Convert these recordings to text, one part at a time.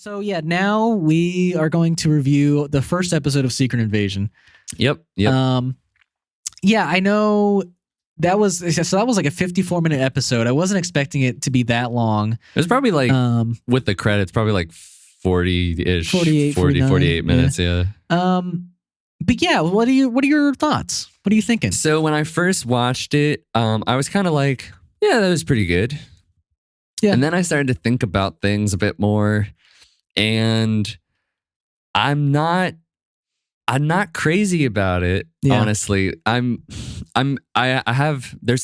So yeah, now we are going to review the first episode of Secret Invasion. Yep. Yeah, I know that was like a 54-minute episode. I wasn't expecting it to be that long. It was probably like with the credits, probably like 40-ish, 48 minutes. Yeah. But yeah, what are your thoughts? What are you thinking? So when I first watched it, I was kind of like, yeah, that was pretty good. Yeah. And then I started to think about things a bit more. And I'm not crazy about it, honestly. There's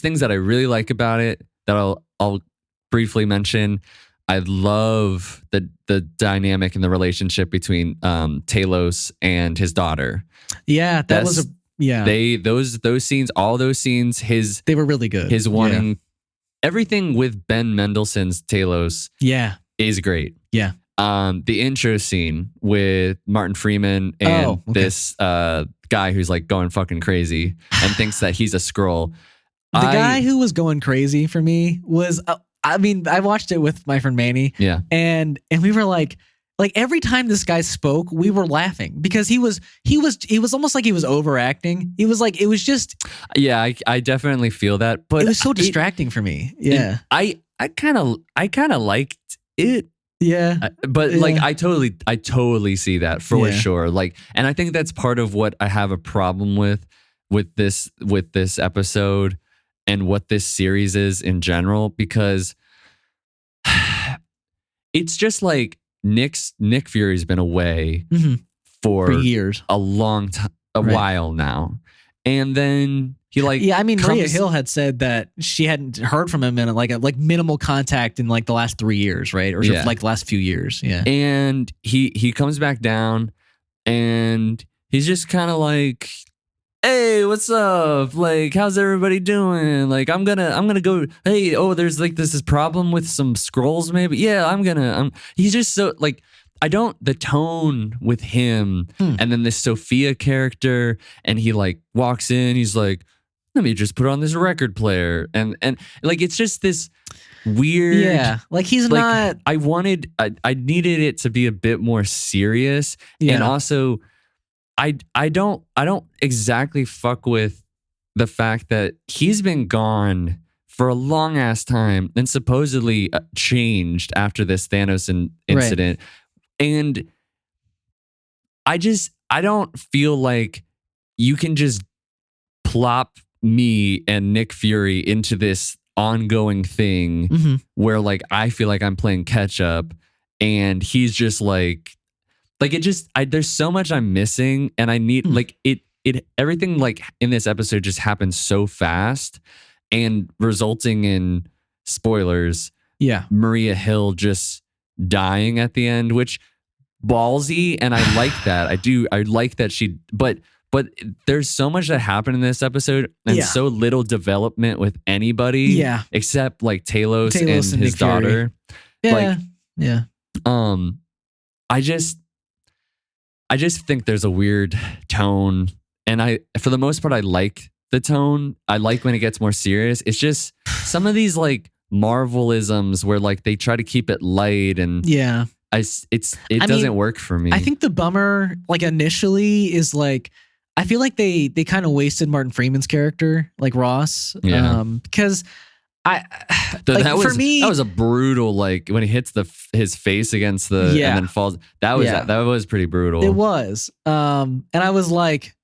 things that I really like about it that I'll briefly mention. I love the dynamic and the relationship between Talos and his daughter. Yeah, those scenes, all those scenes, they were really good. His wanting everything with Ben Mendelsohn's Talos, is great. Yeah. The intro scene with Martin Freeman and this guy who's like going fucking crazy and thinks that he's a Skrull. The guy who was going crazy for me was, I watched it with my friend Manny. Yeah. And we were like every time this guy spoke, we were laughing because he was almost like he was overacting. He was like, it was just. Yeah, I definitely feel that. But it was so distracting for me. Yeah. I kind of liked it. Yeah. But like I totally see that for sure. Like, and I think that's part of what I have a problem with this episode and what this series is in general, because it's just like Nick Fury's been away for years, a long time, while now. And then he Maria Hill had said that she hadn't heard from him in like minimal contact in like the last 3 years, right? Or like the last few years. Yeah. And he comes back down and he's just kind of like, hey, what's up? Like, how's everybody doing? Like, I'm gonna go, hey, there's like this problem with some Skrulls maybe. Yeah, he's just so like, the tone with him and then this Sophia character, and he like walks in, he's like, let me just put on this record player. And like, it's just this weird. Yeah. Like he's not. I needed it to be a bit more serious. Yeah. And also I don't exactly fuck with the fact that he's been gone for a long ass time and supposedly changed after this Thanos incident. Right. And I don't feel like you can just plop me and Nick Fury into this ongoing thing where like I feel like I'm playing catch up and he's just like it just there's so much I'm missing, and I need like it everything like in this episode just happens so fast and resulting in spoilers. Yeah. Maria Hill just dying at the end, which ballsy, and I like that. I like that but there's so much that happened in this episode and so little development with anybody except like Talos and his Nick daughter. Fury. I just think there's a weird tone, and for the most part I like the tone. I like when it gets more serious. It's just some of these like Marvelisms where like they try to keep it light, and it doesn't work for me. I think the bummer like initially is like I feel like they kind of wasted Martin Freeman's character, like Ross, because that was a brutal, like when he hits his face against the and then falls. That was pretty brutal. It was, and I was like,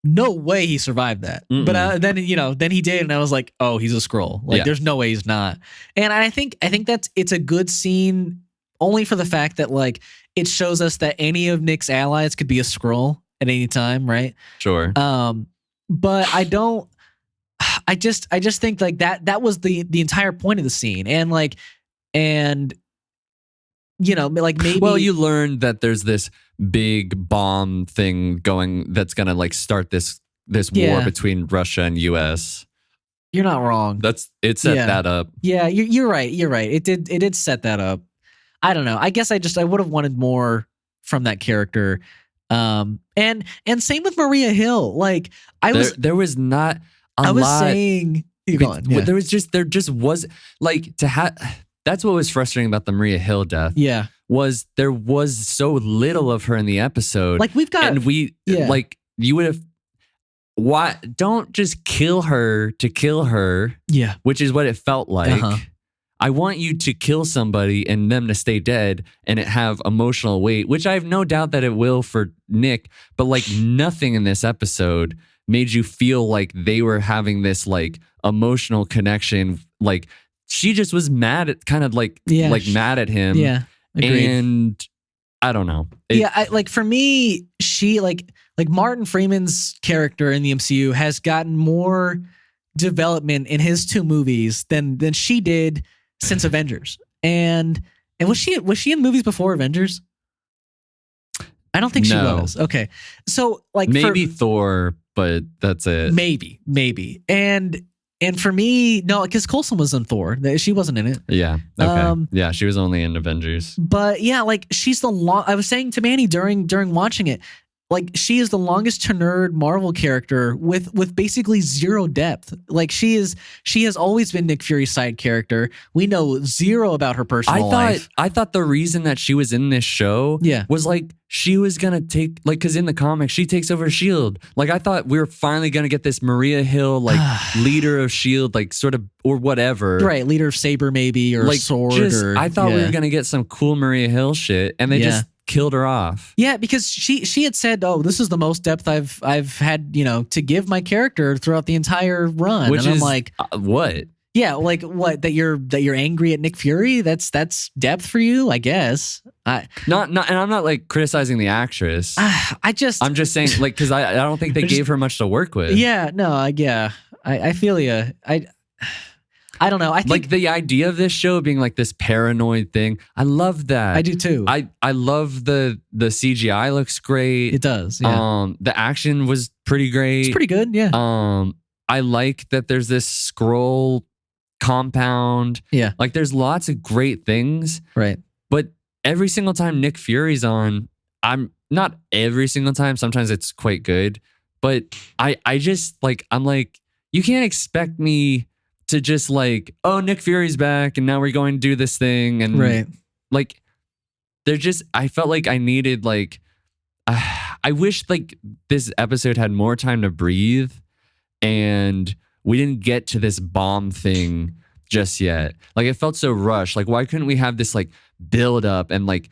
no way he survived that. Mm-mm. But then he did, and I was like, oh, he's a Skrull. Like, there's no way he's not. And I think it's a good scene only for the fact that like it shows us that any of Nick's allies could be a Skrull at any time, right? Sure. But I just think like that was the entire point of the scene, and like maybe. Well, you learned that there's this big bomb thing going that's gonna like start this war between Russia and US. You're not wrong. It set that up. Yeah, you're right. You're right. It did set that up. I don't know. I guess I would have wanted more from that character. And same with Maria Hill. Like there was not a lot. I was saying, there just was like to have. That's what was frustrating about the Maria Hill death. Yeah, was there was so little of her in the episode. Like we've got, and like you would have. Why don't just kill her to kill her? Yeah, which is what it felt like. I want you to kill somebody and them to stay dead and it have emotional weight, which I have no doubt that it will for Nick. But like nothing in this episode made you feel like they were having this like emotional connection. Like she just was mad at mad at him. Yeah, agreed. And I don't know. Like for me, she like Martin Freeman's character in the MCU has gotten more development in his 2 movies than she did since Avengers. And was she in movies before Avengers? I don't think she was. Okay. So like maybe Thor, but that's it. Maybe. And for me, no, because Coulson was in Thor. She wasn't in it. Yeah. Okay. Yeah, she was only in Avengers. But yeah, like she's I was saying to Manny during watching it, like she is the longest tenured Marvel character with basically zero depth. Like she has always been Nick Fury's side character. We know zero about her personal life. I thought the reason that she was in this show was like she was gonna take because in the comics she takes over Shield. Like I thought we were finally gonna get this Maria Hill like leader of Shield, like sort of or whatever. Right, leader of Saber maybe or like Sword. I thought we were gonna get some cool Maria Hill shit, and they just killed her off. Yeah, because she had said, "Oh, this is the most depth I've had, to give my character throughout the entire run." Which and is I'm like, what? Yeah, like what? That you're angry at Nick Fury? That's depth for you, I guess. Not, and I'm not like criticizing the actress. I'm just saying like because I don't think they gave her much to work with. Yeah, no, I feel you. I don't know. I think like the idea of this show being like this paranoid thing. I love that. I do too. I love the CGI looks great. It does. Yeah. The action was pretty great. It's pretty good. Yeah. I like that there's this scroll compound. Yeah. Like there's lots of great things. Right. But every single time Nick Fury's on, I'm not every single time. Sometimes it's quite good. But I just like, I'm like, you can't expect me to just like, oh, Nick Fury's back and now we're going to do this thing. And right. Like, I felt like I needed like, I wish like this episode had more time to breathe and we didn't get to this bomb thing just yet. Like it felt so rushed. Like why couldn't we have this like build up and like,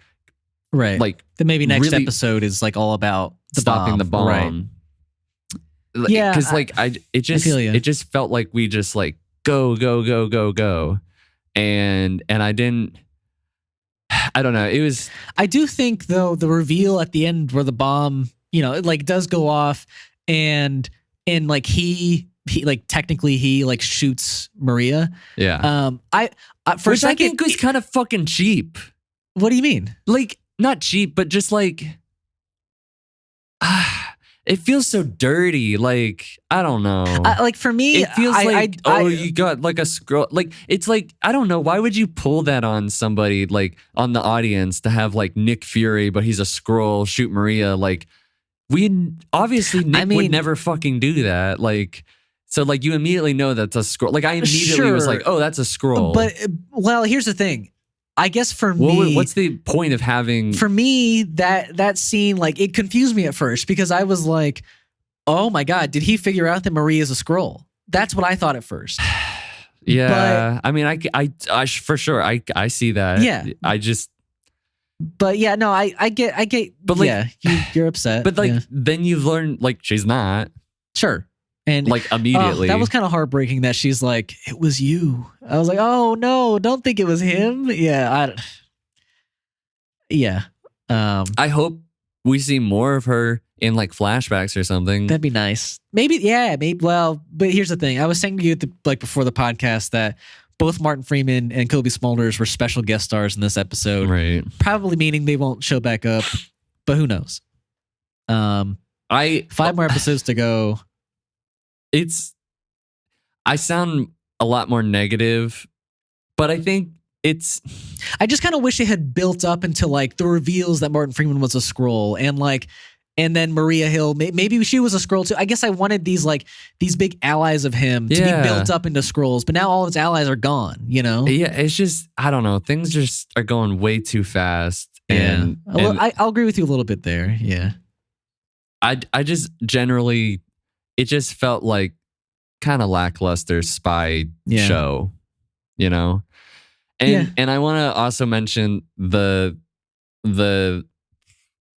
right. Like then maybe next really episode is like all about stopping the bomb. Right. Yeah. Because like it just felt like we just like go. And I don't know. It was. I do think though the reveal at the end where the bomb, it like does go off, and like he like technically he like shoots Maria. Yeah. Which I think was kind of fucking cheap. What do you mean? Like not cheap, but just like. It feels so dirty. Like, I don't know. Like for me, it feels you got like a scroll. Like, it's like, I don't know. Why would you pull that on somebody, like on the audience to have like Nick Fury, but he's a scroll, shoot Maria? Like, obviously Nick would never fucking do that. Like, so like you immediately know that's a scroll. Like I immediately was like, oh, that's a scroll. But, well, here's the thing. I guess for me, what's the point of having? For me, that scene, like it confused me at first because I was like, "Oh my god, did he figure out that Marie is a scroll?" That's what I thought at first. Yeah, I mean, I for sure, I see that. Yeah, I just. But yeah, no, I get. But like, yeah, you're upset. But like, then you've learned like she's not. Sure. And like immediately, that was kind of heartbreaking that she's like, "It was you." I was like, "Oh no, don't think it was him." Yeah, I hope we see more of her in like flashbacks or something. That'd be nice. Maybe, yeah, maybe. Well, but here's the thing: I was saying to you before the podcast that both Martin Freeman and Kobe Smulders were special guest stars in this episode, right? Probably meaning they won't show back up, but who knows? 5 more episodes to go. I sound a lot more negative, but I think I just kind of wish it had built up into like the reveals that Martin Freeman was a Skrull and then Maria Hill, maybe she was a Skrull too. I guess I wanted these big allies of him to be built up into Skrulls, but now all of his allies are gone, Yeah, it's just, I don't know. Things just are going way too fast. And, I'll agree with you a little bit there. Yeah. I just generally, it just felt like kind of lackluster spy show, you know? And I want to also mention I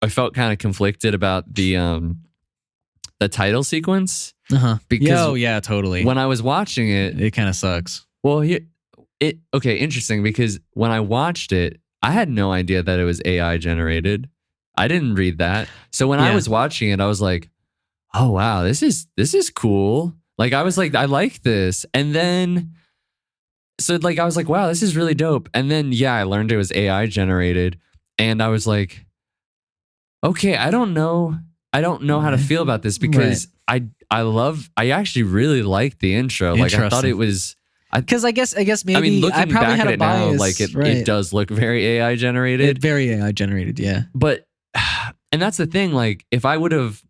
felt kind of conflicted about the title sequence. Because totally. When I was watching it, it kind of sucks. Well, okay, interesting, because when I watched it, I had no idea that it was AI generated. I didn't read that. So when I was watching it, I was like, oh wow, this is cool. Like I was like, I like this. And then so like I was like, wow, this is really dope. And then I learned it was AI generated. And I was like, okay, I don't know how to feel about this, because I actually really liked the intro. Like I thought it was, because I guess maybe, I mean, looking probably back had at a it now, bias, like it does look very AI generated. Very AI generated, yeah. But, and that's the thing, like if I would have,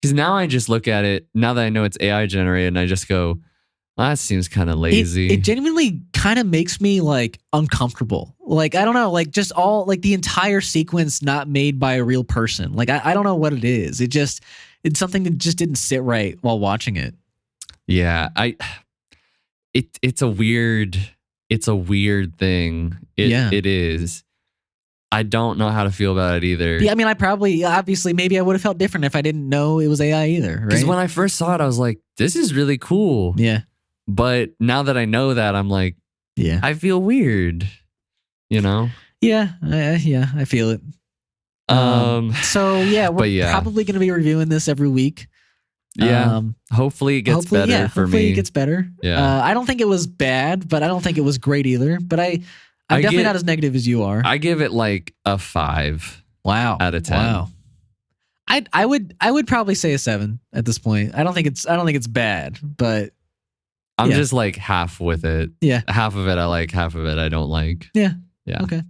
because now I just look at it, now that I know it's AI generated, and I just go, well, that seems kind of lazy. It genuinely kind of makes me like uncomfortable. Like, I don't know, like just all like the entire sequence not made by a real person. Like, I don't know what it is. It's something that just didn't sit right while watching it. Yeah, it's a weird thing. It is. I don't know how to feel about it either. Yeah, I mean, obviously, maybe I would have felt different if I didn't know it was AI either, right? Because when I first saw it, I was like, this is really cool. Yeah. But now that I know that, I'm like, I feel weird, you know? Yeah, I feel it. So yeah, we're probably going to be reviewing this every week. Yeah. Hopefully it gets better for me. Hopefully it gets better. Yeah. I don't think it was bad, but I don't think it was great either. But I'm definitely not as negative as you are. I give it like a 5. Wow. Out of 10. Wow. I would probably say a 7 at this point. I don't think it's bad, but I'm just like half with it. Yeah. Half of it I like, half of it I don't like. Yeah. Yeah. Okay.